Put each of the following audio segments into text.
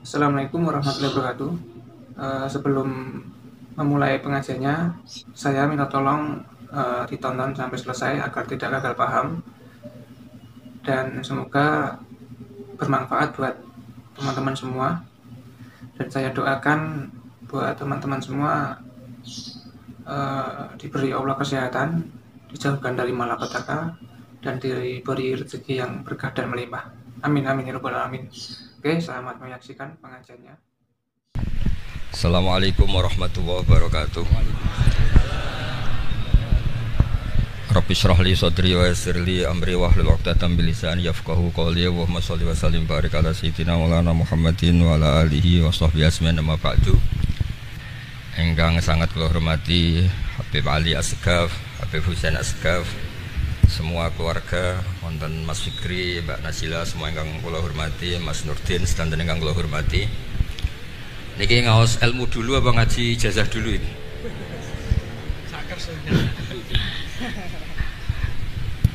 Assalamualaikum warahmatullahi wabarakatuh. Sebelum memulai pengajiannya, saya minta tolong ditonton sampai selesai agar tidak gagal paham dan semoga bermanfaat buat teman-teman semua. Dan saya doakan buat teman-teman semua diberi Allah kesehatan, dijauhkan dari malapetaka, dan diberi rezeki yang berkah dan melimpah. Amin amin ya rabbal alamin. Oke, selamat menyaksikan pengajiannya. Assalamualaikum warahmatullahi wabarakatuh. Rabbi shrah li sadri wa yassir li amri wahlul 'uqdatam min lisani yafqahu qawli. Allahumma shalli wa sallim barik ala sayyidina Maulana Muhammadin wa ala alihi wa sahbihi ajmain. Amma ba'du. Ingkang sangat kula hormati Habib Ali Asgaf, Habib Husain Asgaf, semua keluarga, wonten Mas Fikri, Mbak Nasila, semua ingkang kula hormati, Mas Nurdin sedanten ingkang kula hormati. Niki ngaos ilmu dulu apa ngaji ijazah dulu ini?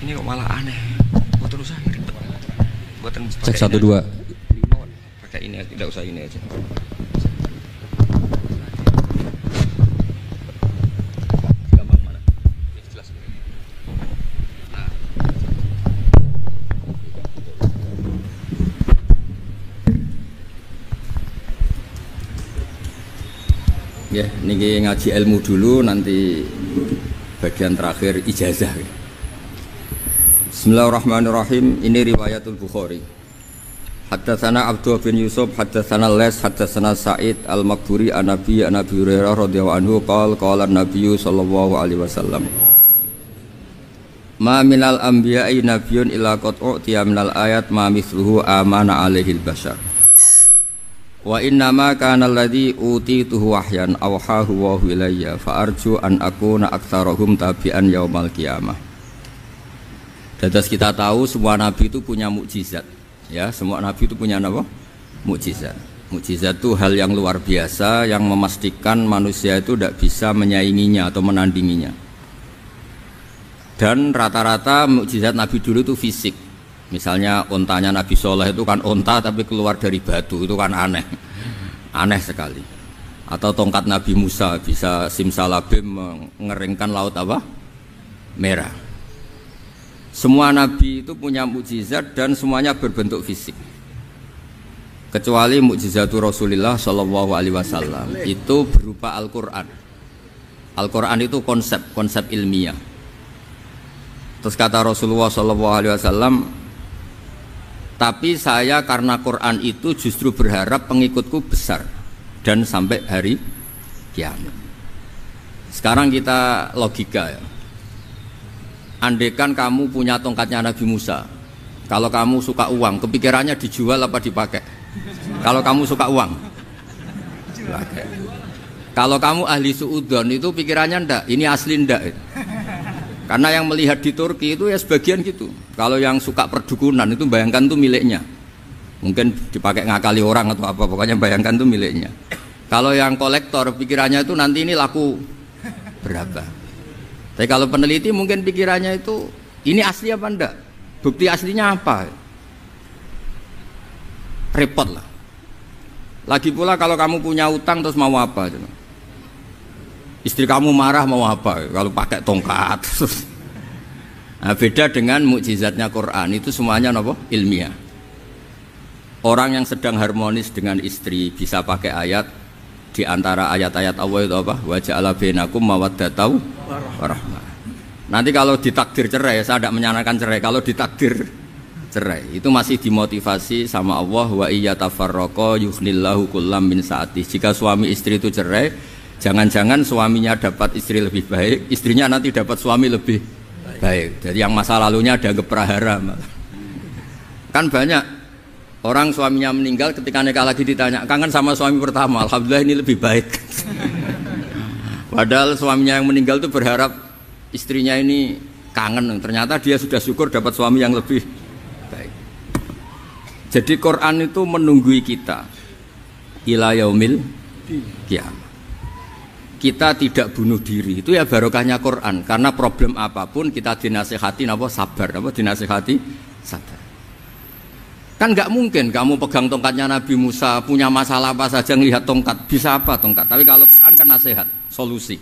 Ini kok malah aneh. Mboten usah ngeribet. Mboten Cek 1 2. Pakai ini, tidak usah ini aja. Ya, niki ngaji ilmu dulu, nanti bagian terakhir ijazah. Bismillahirrahmanirrahim. Ini riwayatul Bukhari. Haddatsana Abdullah bin Yusuf, haddatsana Les, haddatsana Sa'id al-Maqburi an Nabi Hurairah radhiyallahu anhu qala an-nabiy sallallahu alaihi wasallam. Ma minal anbiya'i nabiyyun illa qad u'tiya minal ayat ma mithluhu amana alaihil bashar. Wa innama kana alladhi utituhu wahyan awhahu wa ilayya fa arju an akuna aktsarahum tabi'an yaumal qiyamah. Dados kita tahu semua nabi itu punya mukjizat. Ya, semua nabi itu punya apa? Mukjizat. Mukjizat itu hal yang luar biasa yang memastikan manusia itu tidak bisa menyainginya atau menandinginya. Dan rata-rata mukjizat nabi dulu itu fisik. Misalnya ontanya Nabi Soleh itu kan onta tapi keluar dari batu, itu kan aneh, aneh sekali. Atau tongkat Nabi Musa bisa simsalabim mengeringkan laut apa? Merah. Semua Nabi itu punya mukjizat dan semuanya berbentuk fisik. Kecuali mukjizatul Rasulullah Shallallahu Alaihi Wasallam itu berupa Al-Quran. Al-Quran itu konsep ilmiah. Terus kata Rasulullah Shallallahu Alaihi Wasallam, tapi saya karena Quran itu justru berharap pengikutku besar dan sampai hari kiamat. Sekarang kita logika ya. Andaikan kamu punya tongkatnya Nabi Musa, kalau kamu suka uang, kepikirannya dijual apa dipakai? Kalau kamu suka uang, dipakai. Kalau kamu ahli suudon itu pikirannya ndak, ini asli ndak. Karena yang melihat di Turki itu ya sebagian gitu. Kalau yang suka perdukunan itu bayangkan tuh miliknya. Mungkin dipakai ngakali orang atau apa, pokoknya bayangkan tuh miliknya. Kalau yang kolektor pikirannya itu nanti ini laku berapa. Tapi kalau peneliti mungkin pikirannya itu ini asli apa enggak? Bukti aslinya apa? Repot lah. Lagi pula kalau kamu punya utang terus mau apa? Istri kamu marah mau apa? Kalau pakai tongkat. Nah, beda dengan mukjizatnya Quran, itu semuanya apa? Ilmiah. Orang yang sedang harmonis dengan istri bisa pakai ayat di antara ayat-ayat Allah itu apa? Wa ja'ala bainakum mawaddatan warahmah. Nanti kalau ditakdir cerai, saya tidak menyarankan cerai. Kalau ditakdir cerai, itu masih dimotivasi sama Allah, wa iyyatafarraqa yughnillahu kullam min sa'ati. Jika suami istri itu cerai, jangan-jangan suaminya dapat istri lebih baik, istrinya nanti dapat suami lebih baik. Jadi yang masa lalunya dianggap prahara. Kan banyak orang suaminya meninggal ketika nikah lagi ditanya, kangen sama suami pertama, alhamdulillah ini lebih baik. Padahal suaminya yang meninggal itu berharap istrinya ini kangen, ternyata dia sudah syukur dapat suami yang lebih baik. Jadi Quran itu menunggui kita ila yaumil qiyamah. Kita tidak bunuh diri, itu ya barokahnya Quran. Karena problem apapun kita dinasihati apa? Sabar, apa? Dinasihati sabar. Kan nggak mungkin kamu pegang tongkatnya Nabi Musa, punya masalah apa saja ngelihat tongkat, bisa apa tongkat. Tapi kalau Quran kan nasihat, solusi.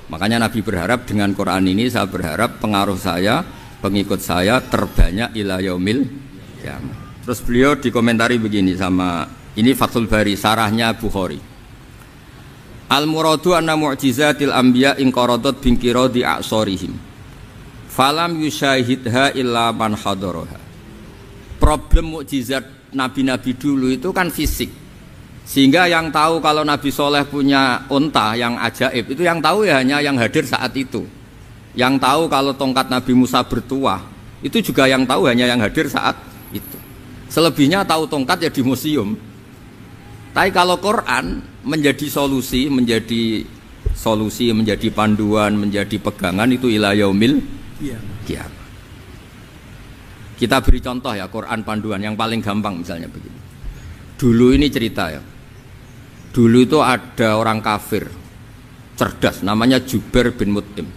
Makanya Nabi berharap dengan Quran ini, saya berharap pengaruh saya, pengikut saya terbanyak ila yaumil kiamah. Terus beliau dikomentari begini sama, ini Fathul Bari, sarahnya Bukhari. Al-muradu anna mu'jizatil anbiya inqaradat binqiradi a'sorihim. Falam yusyahidha illa man hadaraha. Problem mukjizat nabi-nabi dulu itu kan fisik, sehingga yang tahu kalau Nabi Soleh punya unta yang ajaib itu yang tahu ya hanya yang hadir saat itu. Yang tahu kalau tongkat Nabi Musa bertuah itu juga yang tahu hanya yang hadir saat itu. Selebihnya tahu tongkat ya di museum. Tapi kalau Quran menjadi solusi, menjadi panduan, menjadi pegangan itu ila yaumil kiamah. Kita beri contoh ya, Quran panduan yang paling gampang misalnya begini. Dulu ini cerita ya. Dulu itu ada orang kafir cerdas namanya Jubair bin Mut'im.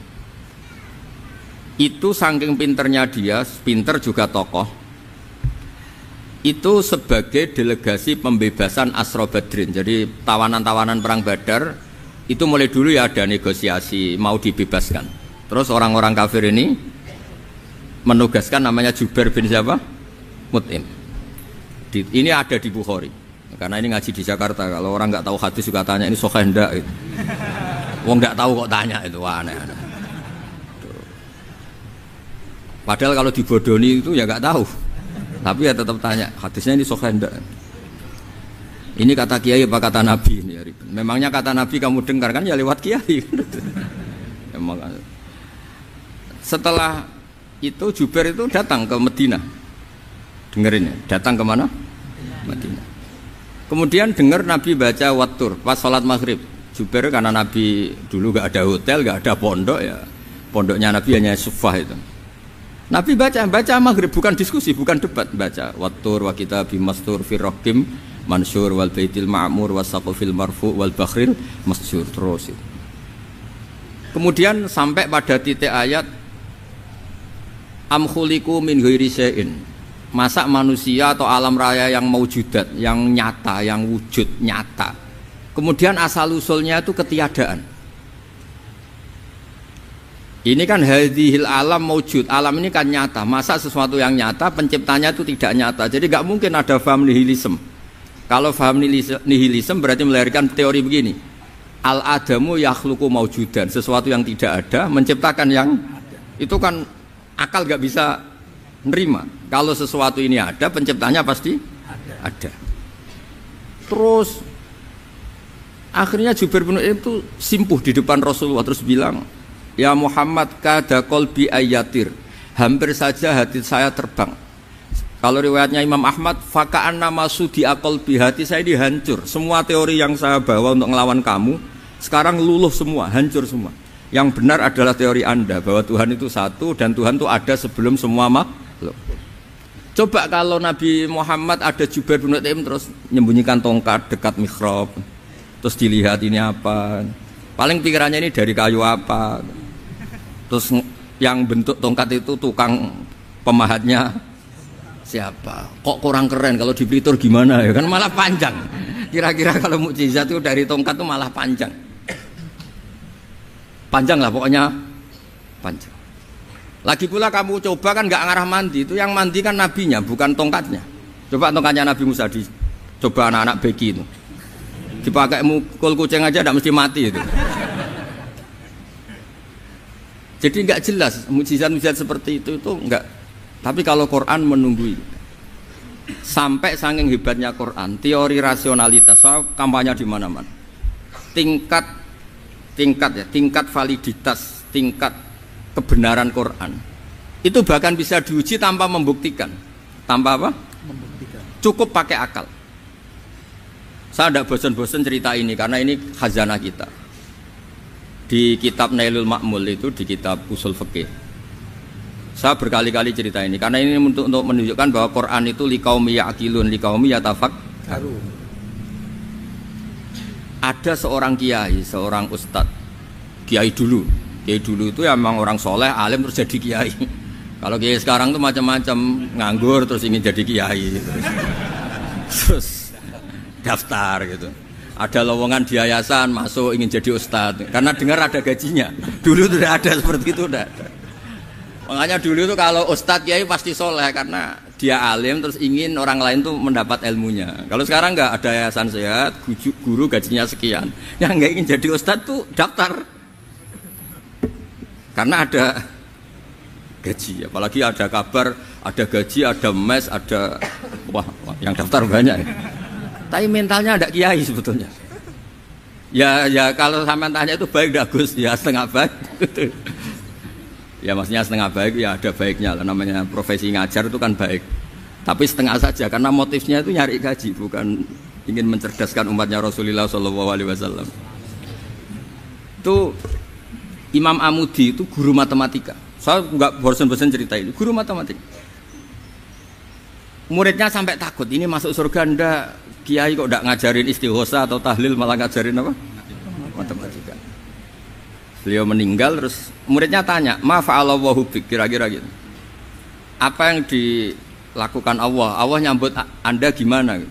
Itu saking pinternya dia, pinter juga tokoh. Itu sebagai delegasi pembebasan Asra Badrin. Jadi tawanan-tawanan perang Badar itu mulai dulu ya ada negosiasi mau dibebaskan. Terus orang-orang kafir ini menugaskan namanya Jubair bin siapa? Mut'im. Ini ada di Bukhari. Karena ini ngaji di Jakarta. Kalau orang nggak tahu hadis juga tanya ini sahih enggak? Gitu. Wong nggak tahu kok tanya itu aneh-aneh. Padahal kalau dibodoni itu ya nggak tahu. Tapi ya tetap tanya hadisnya ini sahih enggak? Ini kata kiai apa kata nabi ini? Memangnya kata nabi kamu dengar kan ya lewat kiai. Emang. Setelah itu Jubair itu datang ke Medina, dengerin ya, datang ke mana? Medina. Kemudian dengar Nabi baca Wattur pas sholat maghrib. Jubair karena Nabi dulu gak ada hotel, gak ada pondok ya, pondoknya Nabi hanya sufah itu. Nabi baca maghrib, bukan diskusi, bukan debat, baca Wattur wa kitabi mastur firrokim mansur wal baitil ma'mur wasaqufil marfu wal bakhril masjur terus itu. Kemudian sampai pada titik ayat am khuliqu min ghairi syai'in. Masa manusia atau alam raya yang maujudat, yang nyata, yang wujud nyata. Kemudian asal usulnya itu ketiadaan. Ini kan hadhil alam maujud, alam ini kan nyata. Masa sesuatu yang nyata penciptanya itu tidak nyata. Jadi nggak mungkin ada faham nihilisme. Kalau faham nihilisme berarti melahirkan teori begini. Al adamu yakhluqu maujudan, sesuatu yang tidak ada menciptakan yang itu kan akal gak bisa nerima. Kalau sesuatu ini ada, penciptanya pasti ada. Terus akhirnya Jubair bin Mut'im itu simpuh di depan Rasulullah terus bilang, ya Muhammad kada qalbi ayatir, hampir saja hati saya terbang. Kalau riwayatnya Imam Ahmad, faka'anna masudi qalbi, hati saya dihancur. Semua teori yang saya bawa untuk ngelawan kamu sekarang luluh semua, hancur semua. Yang benar adalah teori Anda bahwa Tuhan itu satu dan Tuhan itu ada sebelum semua makhluk. Coba kalau Nabi Muhammad ada Jubair bin Mut'im terus menyembunyikan tongkat dekat mihrab, terus dilihat ini apa, paling pikirannya ini dari kayu apa, terus yang bentuk tongkat itu tukang pemahatnya siapa, kok kurang keren, kalau di Blitur gimana ya kan malah panjang. Kira-kira kalau mukjizat itu dari tongkat itu malah panjang. Panjang lah pokoknya, panjang. Lagi pula kamu coba kan nggak ngarah mandi, itu yang mandi kan nabinya bukan tongkatnya. Coba tongkatnya Nabi Musa coba anak-anak beki itu dipakai mukul kucing aja tidak mesti mati itu. Jadi nggak jelas mukjizat-mukjizat seperti itu nggak. Tapi kalau Quran menunggu itu. Sampai saking hebatnya Quran, teori rasionalitas, soal kampanye di mana-mana. Tingkat validitas, tingkat kebenaran Quran itu bahkan bisa diuji tanpa membuktikan. Tanpa apa? Membuktikan. Cukup pakai akal. Saya tidak bosan-bosan cerita ini karena ini khazanah kita. Di kitab Nailul Ma'mul itu, di kitab Usul Fiqih, saya berkali-kali cerita ini karena ini untuk menunjukkan bahwa Quran itu liqaumi ya'qilun, liqaumi yatafakkarun. Ada seorang kiai, seorang ustadz, kiai dulu itu ya memang orang soleh, alim terus jadi kiai. Kalau kiai sekarang tuh macam-macam, nganggur terus ingin jadi kiai, terus daftar gitu. Ada lowongan di yayasan masuk ingin jadi ustadz karena dengar ada gajinya. Dulu tidak ada seperti itu, tidak ada. Makanya dulu itu kalau ustadz kiai pasti soleh karena dia alim terus ingin orang lain tuh mendapat ilmunya. Kalau sekarang nggak ada yayasan sehat, guru gajinya sekian, yang nggak ingin jadi ustadz tuh daftar karena ada gaji. Apalagi ada kabar, ada gaji, ada mes, ada wah yang daftar banyak. Tapi mentalnya ada kiai sebetulnya. Ya kalau sampean tanya itu baik dah Gus, ya setengah baik. Ya maksudnya setengah baik ya ada baiknya lah, namanya profesi ngajar itu kan baik. Tapi setengah saja karena motifnya itu nyari gaji, bukan ingin mencerdaskan umatnya Rasulullah SAW. Itu Imam Amudi itu guru matematika. Saya nggak bosan-bosan cerita ini, guru matematika. Muridnya sampai takut, ini masuk surga ndak? Kiai kok ndak ngajarin istighosa atau tahlil, malah ngajarin apa? Matematika. Beliau meninggal terus muridnya tanya, "Ma fa'alallahu bik?" Kira-kira gitu. Apa yang dilakukan Allah? Allah nyambut Anda gimana?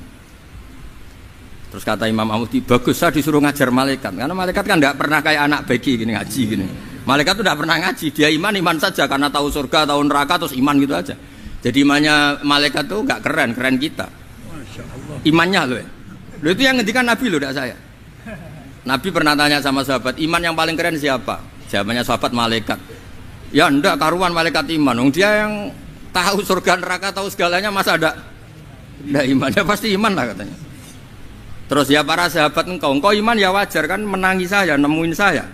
Terus kata Imam Amudi, "Bagus, saya disuruh ngajar malaikat." Karena malaikat kan ndak pernah kayak anak begi gini ngaji gini. Malaikat itu ndak pernah ngaji, dia iman saja karena tahu surga, tahu neraka terus iman gitu aja. Jadi imannya malaikat tuh nggak keren kita. Imannya loh ya. Loh itu yang ngendikan Nabi loh, tidak saya. Nabi pernah tanya sama sahabat, iman yang paling keren siapa? Jawabannya sahabat malaikat. Ya ndak karuan malaikat iman. Dia yang tahu surga neraka, tahu segalanya, masa ada ndak imannya? Pasti iman lah katanya. Terus ya para sahabat engkau iman ya wajar kan menangi saya, nemuin saya.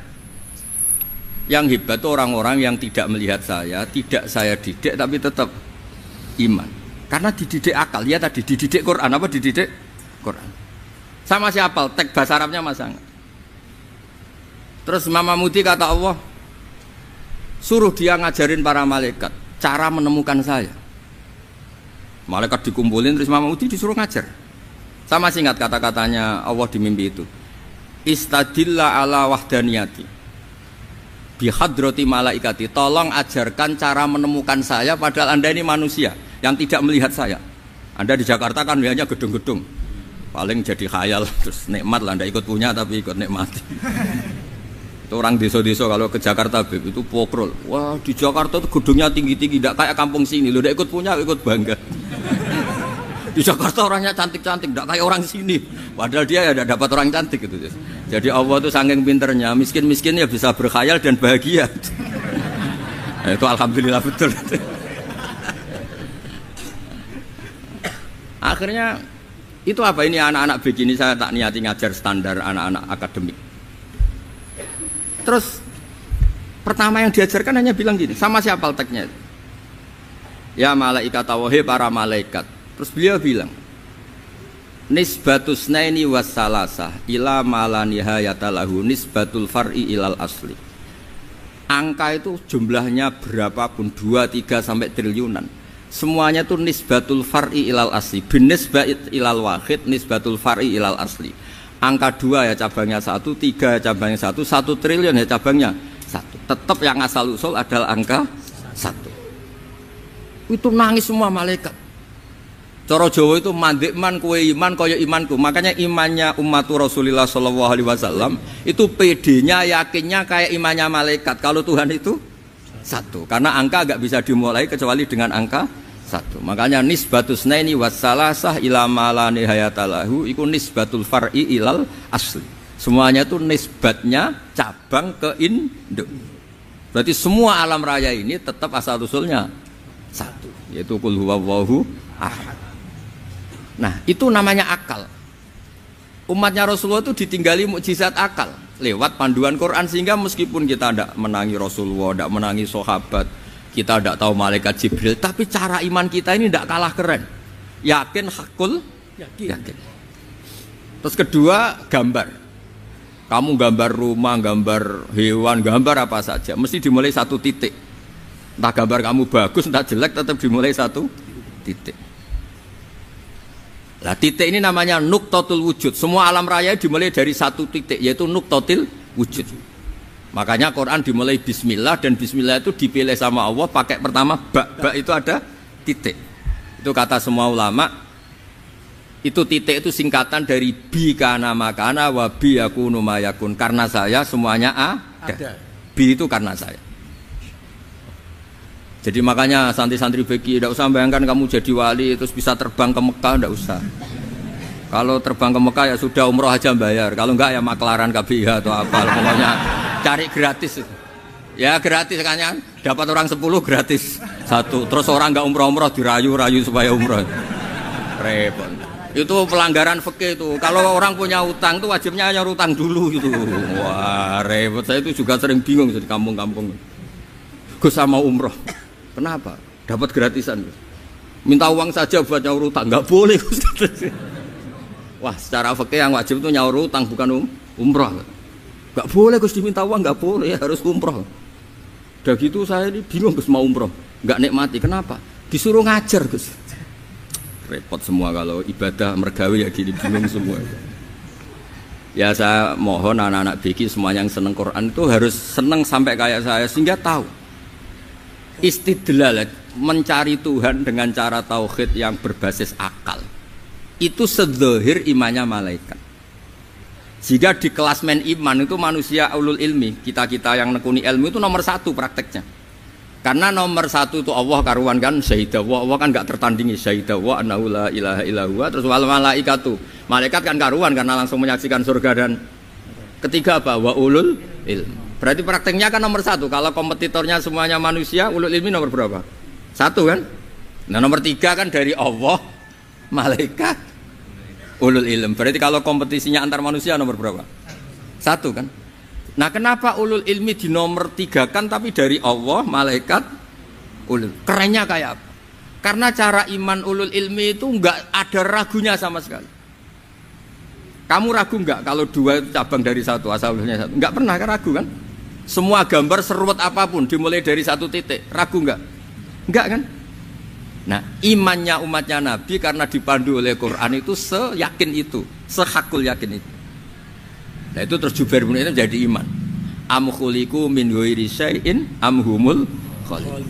Yang hebat itu orang-orang yang tidak melihat saya, tidak saya didik tapi tetap iman. Karena dididik akal, ya tadi dididik Quran, apa dididik Quran. Sama siapa? Teks bahasa Arabnya masang. Terus Imam Amudi kata Allah, suruh dia ngajarin para malaikat cara menemukan saya. Malaikat dikumpulin terus Imam Amudi disuruh ngajar. Sama singkat kata-katanya Allah di mimpi itu. Istadilla ala wahdaniyati bihadrati malaikati, tolong ajarkan cara menemukan saya padahal Anda ini manusia yang tidak melihat saya. Anda di Jakarta kan hanya gedung-gedung, paling jadi khayal terus nikmat lah, Anda ikut punya tapi ikut nikmati. Itu orang desa-desa kalau ke Jakarta itu pokrol, wah di Jakarta itu gedungnya tinggi-tinggi, tidak kayak kampung sini, lo udah ikut punya ikut bangga. Di Jakarta orangnya cantik-cantik, tidak kayak orang sini, padahal dia ya dapat orang cantik gitu. Jadi Allah itu saking pinternya, miskin-miskin ya bisa berkhayal dan bahagia. Nah, itu alhamdulillah betul. Akhirnya itu apa ini anak-anak begini saya tak niati ngajar standar anak-anak akademik. Terus pertama yang diajarkan hanya bilang gini, sama siapa teknya? Ya malaikat wahi para malaikat. Terus beliau bilang, nisbatus naini wassalasah ila malanihayata lahu nisbatul far'i ilal asli. Angka itu jumlahnya berapapun 2, 3 sampai triliunan. Semuanya itu nisbatul far'i ilal asli. Binisbat ilal wahid nisbatul far'i ilal asli. Angka 2 ya cabangnya 1, 3 ya cabangnya 1, 1 triliun ya cabangnya 1. Tetap yang asal usul adalah angka 1. Itu nangis semua malaikat. Cara Jawa itu mandikman kue iman kaya imanku. Makanya imannya umatur Rasulullah SAW itu PD-nya yakinnya kayak imannya malaikat. Kalau Tuhan itu 1. Karena angka agak bisa dimulai kecuali dengan angka 1. Makanya nisbatus naini wassalasah ila ma la nihayata lahu iku nisbatul far'i ilal asli. Semuanya itu nisbatnya cabang ke induk. Berarti semua alam raya ini tetap asal usulnya 1, yaitu qul huwallahu ahad. Nah, itu namanya akal. Umatnya Rasulullah itu ditinggali mukjizat akal lewat panduan Quran, sehingga meskipun kita tidak menangi Rasulullah, tidak menangi sahabat, kita tidak tahu malaikat Jibril, tapi cara iman kita ini tidak kalah keren. Yakin hakul yakin. Terus kedua, gambar. Kamu gambar rumah, gambar hewan, gambar apa saja, mesti dimulai 1 titik. Entah gambar kamu bagus, entah jelek, tetap dimulai 1 titik. Lah titik ini namanya nuktatul wujud. Semua alam raya dimulai dari 1 titik, yaitu nuktatil wujud. Makanya Quran dimulai bismillah dan bismillah itu dipilih sama Allah pakai pertama ba itu ada titik. Itu kata semua ulama. Itu titik itu singkatan dari bi kana makana wa bi yakunu mayakun. Karena saya semuanya ada. Bi itu karena saya. Jadi makanya santri-santri beki tidak usah bayangkan kamu jadi wali terus bisa terbang ke Mekah, tidak usah. Kalau terbang ke Mekah ya sudah umroh aja bayar. Kalau enggak ya maklaran KBIH atau apa. Pokoknya cari gratis. Ya gratis kan ya. Dapat orang 10 gratis 1. Terus orang enggak umroh-umroh dirayu-rayu supaya umroh. Repot. Itu pelanggaran fikih itu. Kalau orang punya utang itu wajibnya nyaur utang dulu gitu. Wah repot. Saya itu juga sering bingung di kampung-kampung. Gus sama umroh. Kenapa? Dapat gratisan. Minta uang saja buat nyaur utang. Enggak boleh Gus. Wah, secara fikih yang wajib itu nyaur utang bukan umroh. Enggak boleh Gus diminta uang, enggak boleh, harus umroh. Udah gitu saya ini bingung Gus mau umroh, enggak nikmati. Kenapa? Disuruh ngajar Gus. Repot semua kalau ibadah mergawe ya gini bingung semua. Ya saya mohon anak-anak BK semuanya yang seneng Quran itu harus seneng sampai kayak saya sehingga tahu istidlal mencari Tuhan dengan cara tauhid yang berbasis akal. Itu sedzahir imannya malaikat. Jika di klasmen iman itu manusia ulul ilmi, kita-kita yang nekuni ilmu itu nomor 1 prakteknya. Karena nomor 1 itu Allah karuan kan syahidah wa, Allah kan enggak tertandingi syahidah wa annahu la ilaha illa huwa. Terus wal malaikatu, malaikat kan karuan karena langsung menyaksikan surga. Dan ketiga apa? Wa ulul ilmi. Berarti prakteknya kan nomor 1. Kalau kompetitornya semuanya manusia, ulul ilmi nomor berapa? 1 kan? Nah nomor 3 kan dari Allah, malaikat, ulul ilm. Berarti kalau kompetisinya antar manusia nomor berapa? 1 kan? Nah kenapa ulul ilmi di nomor 3 kan tapi dari Allah, malaikat, ulul. Kerennya kayak apa? Karena cara iman ulul ilmi itu enggak ada ragunya sama sekali. Kamu ragu enggak kalau 2 itu cabang dari 1, asal-usulnya 1? Enggak pernah kan ragu kan? Semua gambar seruat apapun dimulai dari 1 titik, ragu enggak? Enggak kan? Nah, imannya umatnya Nabi karena dipandu oleh Quran itu seyakin itu, sehakul yakin itu. Nah, itu terus Jubair bin Mut'im jadi iman. Am khuliqu min ghairi syai'in am humul khaliq.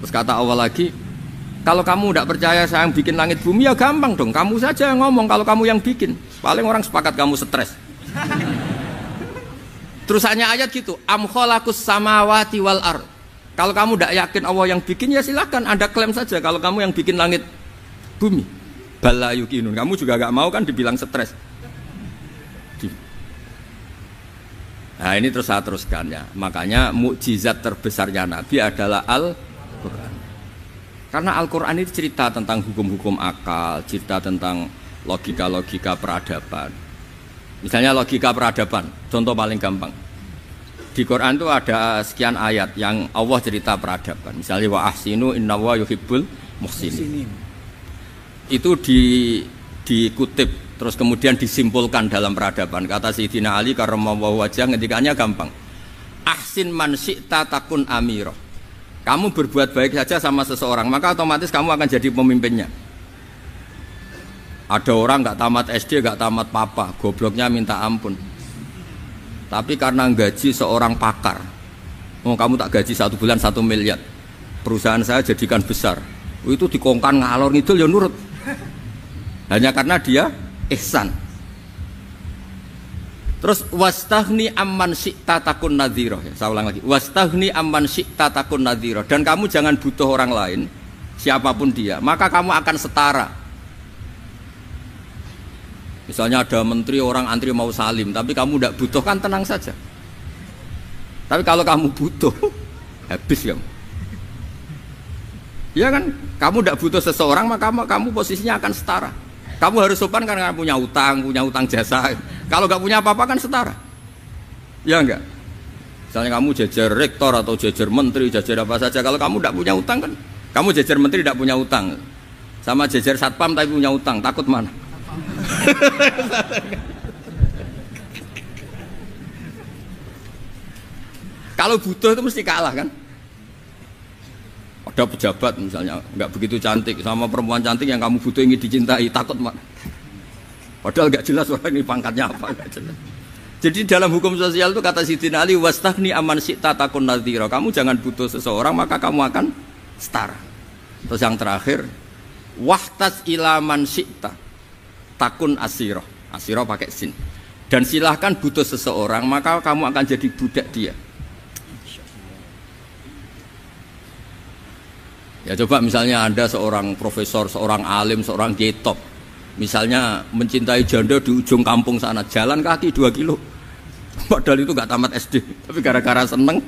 Terus kata Allah lagi, kalau kamu tidak percaya saya yang bikin langit bumi ya gampang dong, kamu saja yang ngomong kalau kamu yang bikin. Paling orang sepakat kamu stres. Terus hanya ayat gitu, am khalaqus samawati wal ardh. Kalau kamu tidak yakin Allah yang bikin ya silahkan Anda klaim saja kalau kamu yang bikin langit bumi. Bala yukinun. Kamu juga gak mau kan dibilang stres. Nah ini terus saya teruskan ya. Makanya mukjizat terbesarnya Nabi adalah Al-Quran. Karena Al-Quran itu cerita tentang hukum-hukum akal, cerita tentang logika-logika peradaban. Misalnya logika peradaban, contoh paling gampang. Di Quran itu ada sekian ayat yang Allah cerita peradaban. Misalnya wa ahsinu innallaha yuhibbul muhsinin. Itu dikutip terus kemudian disimpulkan dalam peradaban. Kata Sayyidina Ali karramallahu wajhah ngendikannya gampang. Ahsin man syi'ta takun amirah. Kamu berbuat baik saja sama seseorang, maka otomatis kamu akan jadi pemimpinnya. Ada orang enggak tamat SD, enggak tamat papa, gobloknya minta ampun. Tapi karena gaji seorang pakar, oh kamu tak gaji 1 bulan 1 miliar, perusahaan saya jadikan besar, itu dikongkan ngalor ngidul ya nurut, hanya karena dia ihsan. Terus wastaghni amman syi'ta takun nadhira, ya, saya ulang lagi, wastaghni amman syi'ta takun nadhira, dan kamu jangan butuh orang lain, siapapun dia, maka kamu akan setara. Misalnya ada menteri orang antri mau salim, tapi kamu tidak butuh kan tenang saja. Tapi kalau kamu butuh, habis kamu. Ya kan, kamu tidak butuh seseorang maka kamu posisinya akan setara. Kamu harus sopan karena punya utang jasa. Kalau nggak punya apa-apa kan setara. Ya enggak. Misalnya kamu jajar rektor atau jajar menteri, jajar apa saja. Kalau kamu tidak punya utang kan, kamu jajar menteri tidak punya utang, sama jajar satpam tapi punya utang, takut mana? Kalau butuh itu mesti kalah kan? Ada pejabat misalnya nggak begitu cantik sama perempuan cantik yang kamu butuh ingin dicintai, takut mak. Padahal nggak jelas orang ini pangkatnya apa, nggak jelas. Jadi dalam hukum sosial itu kata Sidina Ali, wastahni aman syi'ta takun nadhira. Kamu jangan butuh seseorang maka kamu akan setara. Terus yang terakhir, wahtas ilaman syi'ta takun asiro. Asiro pakai sin. Dan silahkan butuh seseorang maka kamu akan jadi budak dia. Ya coba misalnya Anda seorang profesor, seorang alim, seorang kiai top. Misalnya mencintai janda di ujung kampung sana, jalan kaki 2 kilo. Padahal itu gak tamat SD, tapi gara-gara seneng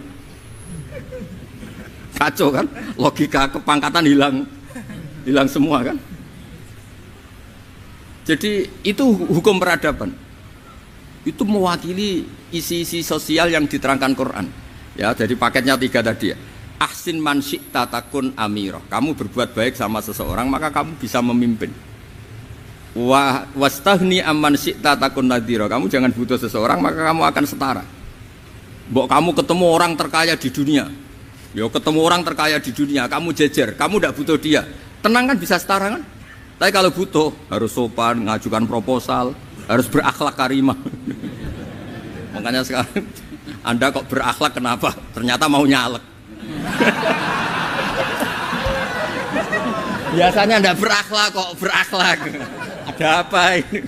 kacau kan, logika kepangkatan hilang semua kan. Jadi itu hukum peradaban. Itu mewakili isi-isi sosial yang diterangkan Quran. Ya, jadi paketnya 3 tadi ya. Ahsin man syi'ta takun amiro. Kamu berbuat baik sama seseorang maka kamu bisa memimpin. Wastahni amman syi'ta takun nadhira. Kamu jangan butuh seseorang maka kamu akan setara. Mbok kamu ketemu orang terkaya di dunia. Ya ketemu orang terkaya di dunia, kamu jejer, kamu tidak butuh dia. Tenang kan bisa setara kan? Tapi kalau butuh harus sopan, ngajukan proposal, harus berakhlak karimah. Makanya sekarang Anda kok berakhlak kenapa? Ternyata mau nyalek. Biasanya Anda berakhlak kok berakhlak. Ada apa ini?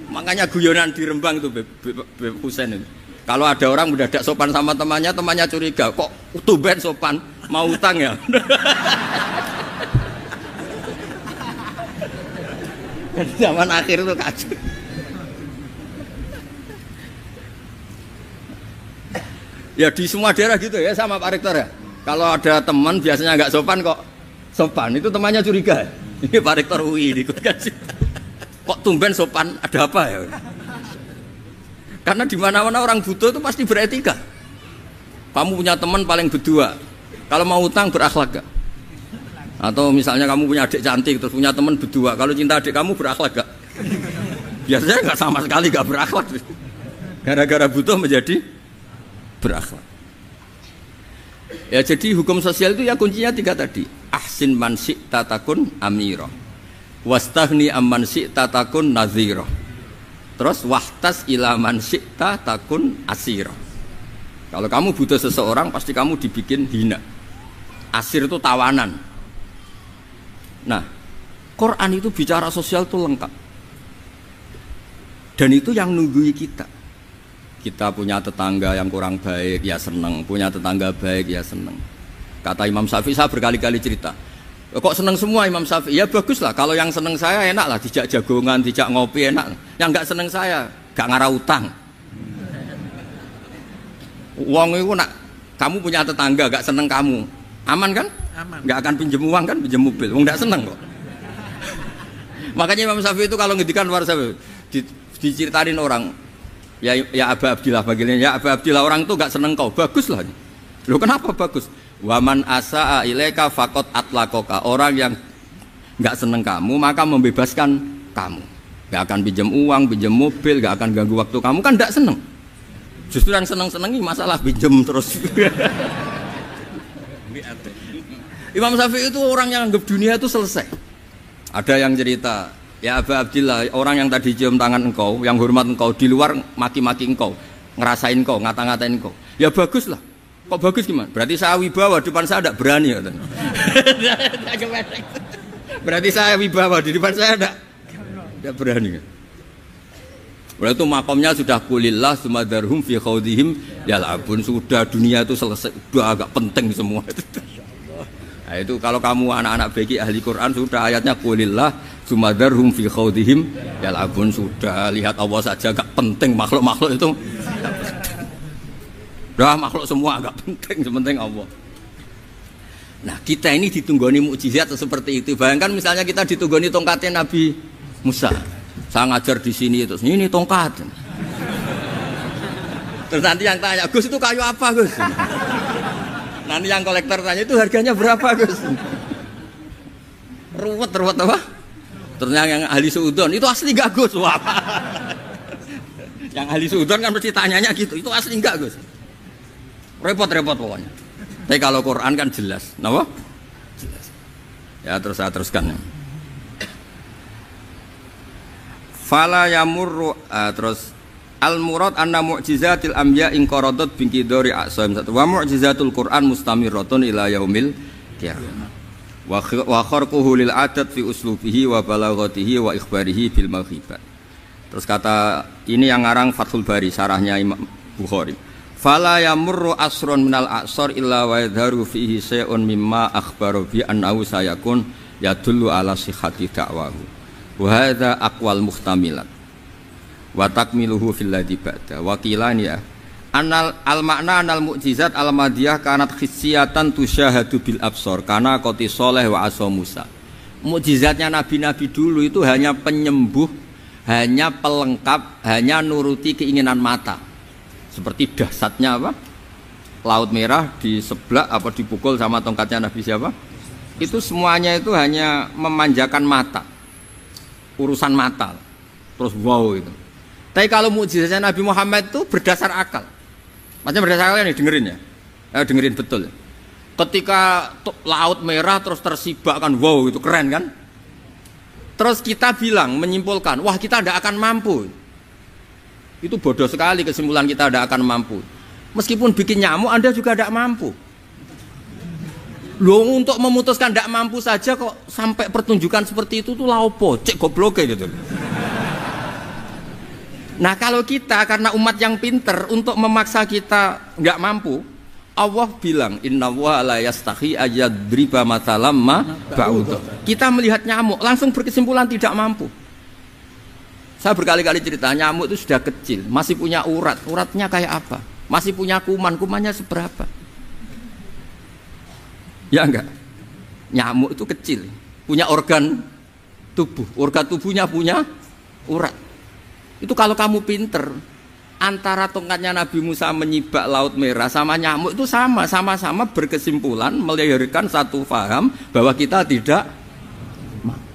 Makanya guyonan di Rembang itu Beb Husain itu. Kalau ada orang mendadak sopan sama temannya, temannya curiga, kok tumben sopan, mau utang ya? Zaman akhir itu kacau. Ya di semua daerah gitu ya sama Pak Rektor ya. Kalau ada teman biasanya nggak sopan kok sopan, itu temannya curiga. Ini Pak Rektor UI ikut kasih. Kok tumben sopan, ada apa ya? Karena di mana-mana orang butuh itu pasti beretika. Kamu punya teman paling berdua, kalau mau utang berakhlak gak? Atau misalnya kamu punya adik cantik terus punya teman berdua, kalau cinta adik kamu berakhlak gak? Biasanya nggak sama sekali gak berakhlak. Gara-gara butuh menjadi berakhlak. Ya jadi hukum sosial itu ya kuncinya 3 tadi. Ahsin man syi'ta takun amira. Wastahni amman syi'ta takun nadhira. Terus wahtas ila man syi'ta takun asira. Kalau kamu butuh seseorang pasti kamu dibikin hina. Asir itu tawanan. Nah, Quran itu bicara sosial itu lengkap. Dan itu yang nunggui kita. Kita punya tetangga yang kurang baik, ya seneng. Punya tetangga baik, ya seneng. Kata Imam Syafi'i, saya berkali-kali cerita. Kok seneng semua Imam Syafi'i? Ya bagus lah, kalau yang seneng saya enak lah. Dijak jagongan, dijak ngopi enak. Yang gak seneng saya, gak ngarah utang. Uang itu nak, kamu punya tetangga gak seneng kamu. Aman kan? Aman. Gak akan pinjem uang kan, pinjem mobil. Uang gak seneng kok. Makanya Imam Syafi'i itu kalau ngedikan luar Syafi'i, diceritain orang. Ya Aba Abdillah bagiannya, ya Aba Abdillah orang itu gak seneng kau, bagus lah. Loh kenapa bagus? Waman asa'a ilaika faqad atlaqaka. Orang yang gak seneng kamu maka membebaskan kamu. Gak akan pinjam uang, pinjam mobil, gak akan ganggu waktu kamu, kan gak seneng. Justru yang seneng-senengi masalah pinjam terus. Imam Syafi'i itu orang yang anggap dunia itu selesai. Ada yang cerita, ya Aba Abdillah, orang yang tadi cium tangan engkau, yang hormat engkau, di luar maki-maki engkau, ngerasain engkau, ngata-ngatain engkau. Ya bagus lah. Kok bagus gimana? Berarti saya wibawa, depan saya tidak berani. Berarti saya wibawa, di depan saya tidak berani. Berarti itu makomnya sudah kulillah sumadarhum fi khawdihim yal'abun. Sudah dunia itu selesai, sudah agak penting semua. Nah itu kalau kamu anak-anak bagi ahli Quran sudah ayatnya kulillah sumadarhum fi khawdihim yal'abun. Sudah lihat Allah saja agak penting, makhluk-makhluk itu dah makhluk semua agak penting, sepenting Allah. Nah kita ini ditunggoni mukjizat seperti itu. Bayangkan misalnya kita ditunggoni tongkatnya Nabi Musa. Saya ngajar di sini terus ini tongkat. Terus nanti yang tanya, Gus itu kayu apa Gus? Nanti yang kolektor tanya itu harganya berapa Gus? Ruwet apa? Terus yang ahli suudon itu asli gak Gus? Wah. Yang ahli suudon kan mesti tanyanya gitu, itu asli enggak Gus? Repot-repot pokoknya. Tapi kalau Quran kan jelas, kenapa? Jelas. Ya terus saya teruskan. Fala yamurru terus Al murad anna mu'jizatil anbiya in qaradat bi qidari aqsam satu wa mu'jizatul Qur'an mustamirratun ila yaumil qiyamah. Wa kharquhu lil adat fi uslubihi wa balaghatihi wa ikhbarihi bil maghibat. Terus kata ini yang ngarang Fathul Bari syarahnya Imam Bukhari. Fala yamurru asrun minal a'sar illa wa yadharu fihi syai'un mimma akhbara bi annahu sayakun yadullu ala sihhati da'wahu. Wa hadza aqwal muhtamilat. Wa takmiluhu fil ladzi ba'da wa qilani ya anal al makna anal mukjizat al madiyah kanat khissiyatan tusyahadu bil absar kana qati soleh wa asa Musa. Mukjizatnya nabi-nabi dulu itu hanya penyembuh, hanya pelengkap, hanya nuruti keinginan mata. Seperti dahsyatnya apa? Laut Merah diseblak apa dipukul sama tongkatnya Nabi siapa? Itu semuanya itu hanya memanjakan mata. Urusan mata. Terus wow itu. Tapi kalau mukjizatnya Nabi Muhammad itu berdasar akal. Maksudnya berdasar akal nih dengerin ya. Dengerin betul. Ketika Laut Merah terus tersibak kan wow itu keren kan. Terus kita bilang menyimpulkan wah kita tidak akan mampu. Itu bodoh sekali kesimpulan kita tidak akan mampu. Meskipun bikin nyamuk Anda juga tidak mampu. Loh untuk memutuskan tidak mampu saja kok sampai pertunjukan seperti itu tuh laopo cek goblok gitu. Nah kalau kita karena umat yang pinter untuk memaksa kita nggak mampu, Allah bilang Inna wa la yastahi ayadriba matalam ma ba'udah. Kita melihat nyamuk langsung berkesimpulan tidak mampu. Saya berkali-kali cerita nyamuk itu sudah kecil, masih punya urat, uratnya kayak apa? Masih punya kuman, kumannya seberapa? Ya enggak? Nyamuk itu kecil, punya organ tubuhnya punya urat. Itu kalau kamu pinter, antara tongkatnya Nabi Musa menyibak Laut Merah sama nyamuk itu sama-sama berkesimpulan melahirkan satu faham bahwa kita tidak mampu.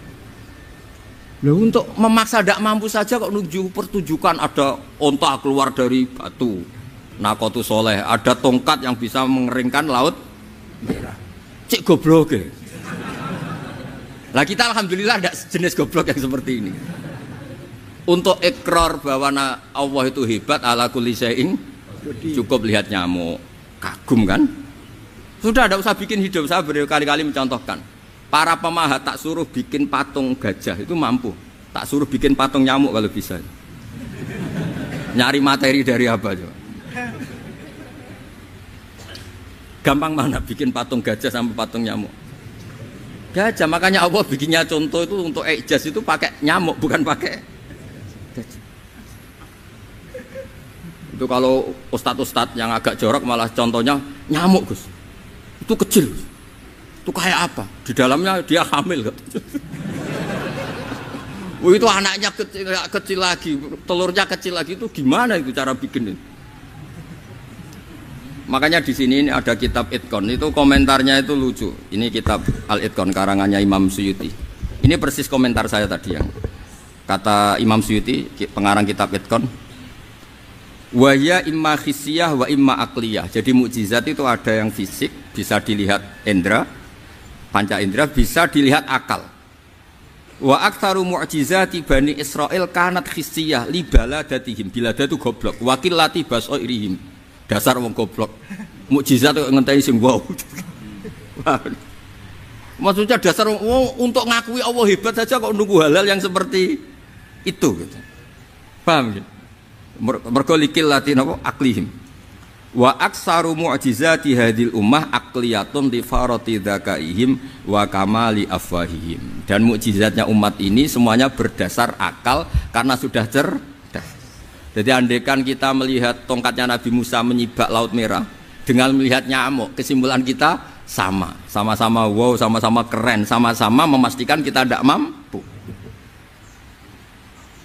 Loh untuk memaksa tidak mampu saja kok menuju pertunjukan ada onta keluar dari batu, Naqatu Soleh, ada tongkat yang bisa mengeringkan Laut Merah. Cik goblok ya. Lah kita alhamdulillah ada jenis goblok yang seperti ini. Untuk ikrar bahwa Allah itu hebat ala kulli syai'in cukup lihat nyamuk kagum kan sudah tidak usah bikin hidup. Saya berkali-kali mencontohkan para pemahat tak suruh bikin patung gajah itu mampu, tak suruh bikin patung nyamuk kalau bisa. Nyari materi dari apa coba? Gampang mana bikin patung gajah sampai patung nyamuk? Gajah, makanya Allah bikinnya contoh itu untuk ijaz itu pakai nyamuk bukan pakai. Itu kalau ustadz-ustadz yang agak jorok malah contohnya nyamuk Gus. Itu kecil. Itu kayak apa? Di dalamnya dia hamil. Itu anaknya kecil lagi, telurnya kecil lagi, itu gimana itu cara bikin itu? Makanya di sini ini ada kitab Itqan, itu komentarnya itu lucu. Ini kitab Al-Itqan karangannya Imam Suyuti. Ini persis komentar saya tadi yang kata Imam Suyuti, pengarang kitab Itqan. Wa ya imma khissiyah wa imma aqliyah. Jadi mukjizat itu ada yang fisik, bisa dilihat indra, panca indra, bisa dilihat akal. Wa aktsaru mu'jizati Bani Israil kanat khissiyah li baladatihim. Bilada itu goblok, wakilati basairihim. Dasar wong goblok. Mukjizat kok ngenteni sing wow. Maksudnya dasar untuk ngakui Allah hebat saja kok nunggu hal-hal yang seperti itu gitu. Paham gitu? Mergo likil latin apa aklihim. Wa aksaru mu'jizati hadil ummah aqliyatun li farati dzakaihim wa kamali afwahihim. Dan mukjizatnya umat ini semuanya berdasar akal karena sudah cerdas. Jadi andaikan kita melihat tongkatnya Nabi Musa menyibak Laut Merah dengan melihat nyamuk, kesimpulan kita sama-sama wow, sama-sama keren, sama-sama memastikan kita tidak mampu.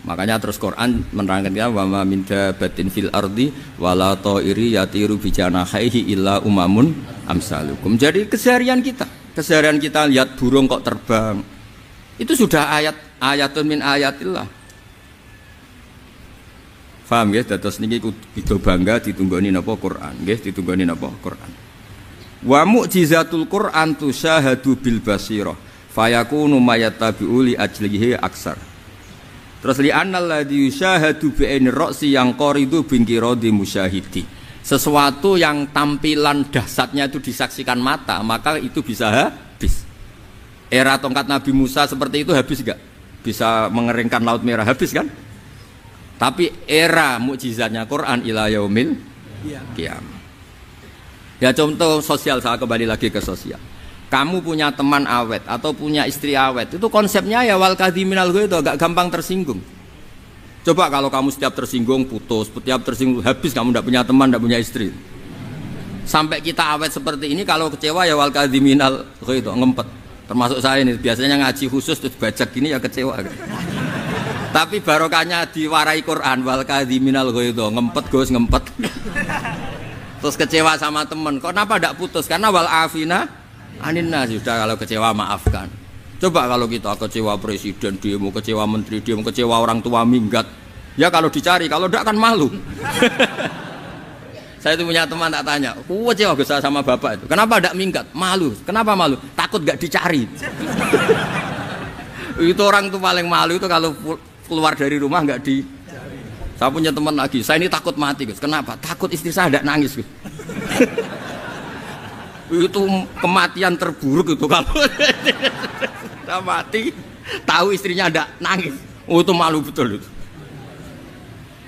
Makanya terus Quran menerangkan kita wa ma min dabatin fil ardi wala ta'iri yatiru bi janahihi illa umamun amsalukum. Jadi keseharian kita lihat burung kok terbang. Itu sudah ayatun min ayatillah. Paham nggih? Dados niki kudu bangga ditunggoni napa Quran, nggih ditunggoni napa Quran. Wa mu'jizatul Quran tusyahadu bil basirah fayakunu mayatabi'u li ajlihi aksar. Terus li annal ladzi yusyahadu bi ainir ra'si yang qaridu bingkiradi musyahidi. Sesuatu yang tampilan dahsyatnya itu disaksikan mata, maka itu bisa habis. Era tongkat Nabi Musa seperti itu habis enggak? Bisa mengeringkan Laut Merah, habis kan? Tapi era mukjizatnya Quran ila yaumil qiyamah. Ya contoh sosial, saya kembali lagi ke sosial. Kamu punya teman awet atau punya istri awet, itu konsepnya ya wal kadhiminal ghaidh, agak gampang tersinggung. Coba kalau kamu setiap tersinggung putus, setiap tersinggung habis, kamu tidak punya teman, tidak punya istri. Sampai kita awet seperti ini, kalau kecewa ya wal kadhiminal ghaidh, ngempet. Termasuk saya ini, biasanya ngaji khusus terus bajak gini ya kecewa. Tapi barokahnya diwarai Quran, wal kadhiminal ghaidh, ngempet Gus, ngempet. Terus kecewa sama teman, kenapa tidak putus? Karena wal afina aninna, sudah kalau kecewa maafkan. Coba kalau kita kecewa presiden demo, kecewa menteri demo, kecewa orang tua minggat, ya kalau dicari, kalau tidak kan malu. Saya itu punya teman tak tanya, kecewa Gus sama bapak itu, kenapa tidak minggat? Malu. Kenapa malu? Takut gak dicari. Itu orang tuh paling malu itu kalau keluar dari rumah nggak di. Saya punya teman lagi, saya ini takut mati Gus. Kenapa? Takut istri saya tidak nangis Gus. Itu kematian terburuk itu kalau sudah mati, tahu istrinya tidak nangis. Oh itu malu betul itu.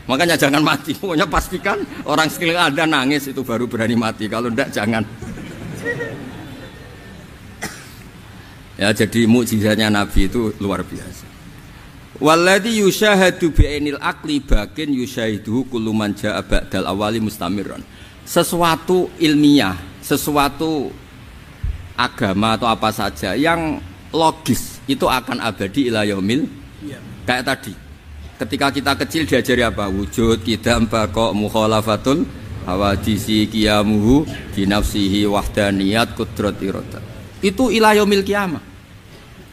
Makanya jangan mati, pokoknya pastikan orang sekeliling Anda nangis itu baru berani mati, kalau tidak jangan. Ya jadi mukjizatnya Nabi itu luar biasa. Walladzi yusyahadu bi'ainil aqli bakin yusyahiduhu kullu man jaa ba'dal awali mustamirran. Sesuatu ilmiah, sesuatu agama atau apa saja yang logis itu akan abadi ila yaumil. Kayak tadi ketika kita kecil diajari apa? Wujud, qidam, baqa, mukhalafatul hawadisi, qiyamuhu binafsihi, wahdaniyat, qudrat, iradah. Itu ila yaumil qiyamah.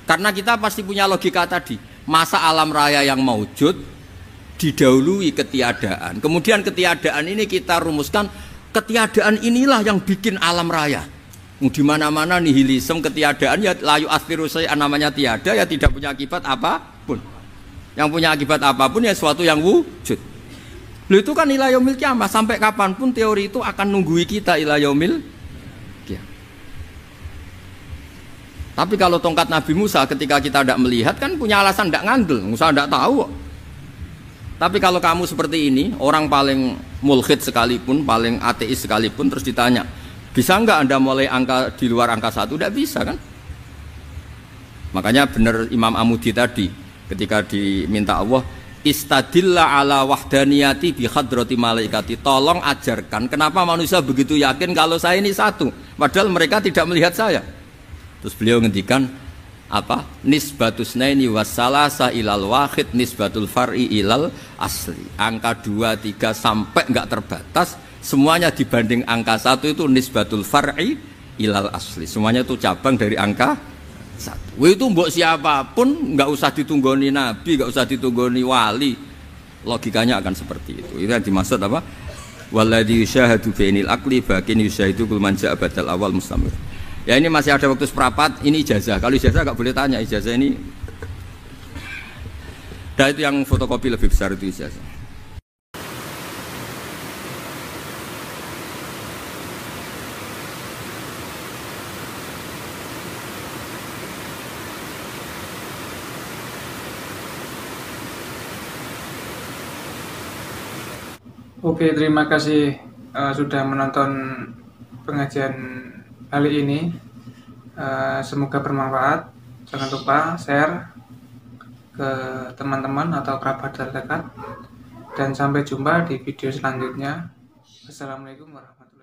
Karena kita pasti punya logika tadi. Masa alam raya yang maujud didahului ketiadaan. Kemudian ketiadaan ini kita rumuskan, ketiadaan inilah yang bikin alam raya. Di mana-mana nihilisme, ketiadaan ya layu asfiru say'an, namanya tiada ya tidak punya akibat apapun. Yang punya akibat apapun ya sesuatu yang wujud. Loh itu kan ila yaumil qiyamah, sampai kapanpun teori itu akan nunggui kita ila yaumil qiyamah. Tapi kalau tongkat Nabi Musa ketika kita tidak melihat kan punya alasan tidak ngandel, Musa tidak tahu. Tapi kalau kamu seperti ini, orang paling mulhid sekalipun, paling ateis sekalipun, terus ditanya, bisa enggak Anda mulai angka di luar angka 1? Tidak bisa kan? Makanya benar Imam Amudi tadi ketika diminta Allah, istadilla ala wahdaniyati bi hadrati malaikati, tolong ajarkan kenapa manusia begitu yakin kalau saya ini satu padahal mereka tidak melihat saya. Terus beliau ngendikan apa? Nisbatus naini wassalasa ilal wahid nisbatul far'i ilal asli. Angka 2, 3 sampai enggak terbatas, semuanya dibanding angka 1 itu nisbatul far'i ilal asli. Semuanya itu cabang dari angka 1. Itu mbok siapapun enggak usah ditunggoni nabi, enggak usah ditunggoni wali. Logikanya akan seperti itu. Itu yang dimaksud apa? Walladzi yusyahadu bainil aqli bakin yusyahidu kul man ja'a badal awal mustamir. Ya ini masih ada waktu seprapat, ini ijazah. Kalau ijazah enggak boleh tanya, ijazah ini. Dan itu yang fotokopi lebih besar itu ijazah. Oke, terima kasih sudah menonton pengajian kali ini. Semoga bermanfaat. Jangan lupa share ke teman-teman atau kerabat terdekat. Dan sampai jumpa di video selanjutnya. Assalamualaikum warahmatullahi wabarakatuh.